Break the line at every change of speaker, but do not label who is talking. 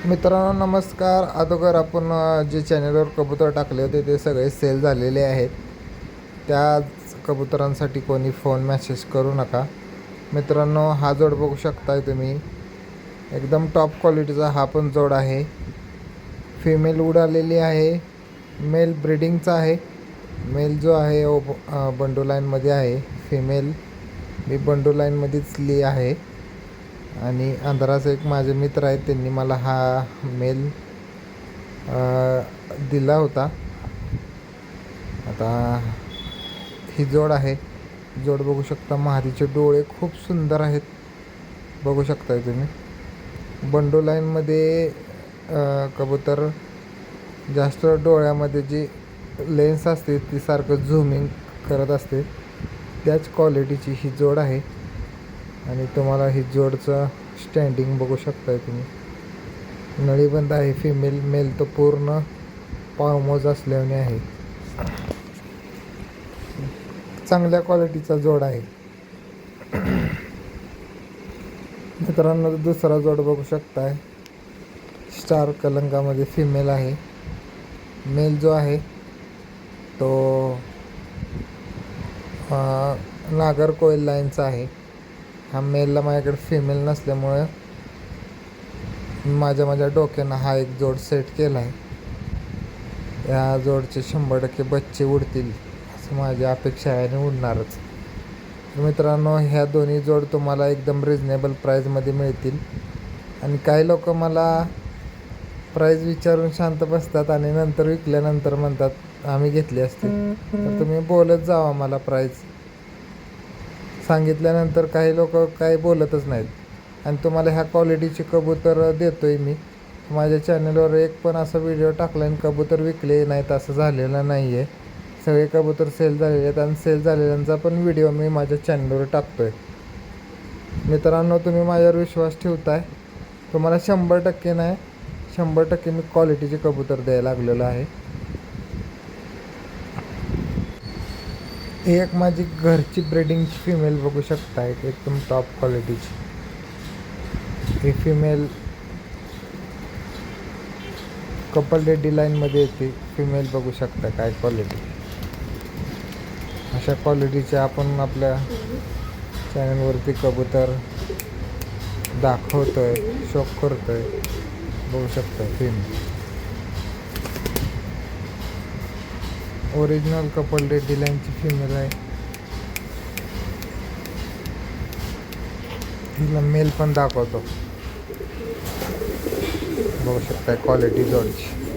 मित्रांनो नमस्कार. अगोदर आपण जे चॅनलवर कबूतर टाकले होते ते सगळे सेल झालेले आहेत. त्या कबुतरांसाठी कोणी फोन मेसेज करू नका. मित्रांनो हा जोड बघू शकताय तुम्ही, एकदम टॉप क्वालिटीचा हा पण जोड आहे. फिमेल उडालेली आहे, मेल ब्रीडिंगचा आहे. मेल जो आहे बंडू लाईनमध्ये आहे, फिमेल मी बंडू लाईनमध्येच ली आहे. आणि अंधाराचे एक माझे मित्र आहेत, त्यांनी मला हा मेल दिला होता. आता ही जोड आहे. जोड बघू शकता, महादीचे डोळे खूप सुंदर आहेत, बघू शकताय तुम्ही. बंडू लाईनमध्ये कबूतर जास्त डोळ्यामध्ये जी लेन्स असते ती सारखं झूमिंग करत असते, त्याच क्वालिटीची ही जोड आहे. आणि तुम्हाला ही जोडचं स्टँडिंग बघू शकताय तुम्ही. नळीबंद आहे. फिमेल मेल तर पूर्ण पावमोज असल्याने आहे. चांगल्या क्वालिटीचा जोड आहे. मित्रांनो दुसरा जोड बघू शकताय, स्टार कलंकामध्ये फिमेल आहे. मेल जो आहे तो नागरकोइल लाईनचा आहे. हा मेलला माझ्याकडे फिमेल नसल्यामुळे माझ्या डोक्यानं हा एक जोड सेट केला आहे. या जोडचे 100% बच्चे उडतील असं माझी अपेक्षा आहे, आणि उडणारच. मित्रांनो ह्या दोन्ही जोड तुम्हाला एकदम रिजनेबल प्राईजमध्ये मिळतील. आणि काही लोक मला प्राईज विचारून शांत बसतात आणि नंतर विकल्यानंतर म्हणतात आम्ही घेतली असते. तर तुम्ही बोलत जावा, मला प्राईज सांगितल्यानंतर काही लोक काही बोलतच नाहीत. आणि तुम्हाला ह्या क्वालिटीचे कबूतर देतो आहे मी. माझ्या चॅनलवर एक पण असा व्हिडिओ टाकला आणि कबूतर विकले नाहीत असं झालेलं नाही आहे. सगळे कबूतर सेल झालेले आहेत, आणि सेल झालेल्यांचा पण व्हिडिओ मी माझ्या चॅनलवर टाकतो आहे. मित्रांनो तुम्ही माझ्यावर विश्वास ठेवताय, तुम्हाला 100% नाही 100% मी क्वालिटीचे कबूतर द्यायला लागलेलो आहे. एक माझी घरची ब्रीडिंगची फिमेल बघू शकता, एकदम टॉप क्वालिटीची. ही फिमेल कपल रेडी लाईनमध्ये येते. फिमेल बघू शकता काय क्वालिटी. अशा क्वालिटीचे आपण आपल्या चॅनलवरती कबूतर दाखवतोय, शौक करतोय. बघू शकता फिमेल ओरिजिनल कपल रेडी लाईनची फिमेल आहे. तिला मेल पण दाखवतो, बघू शकता क्वालिटी जोडची.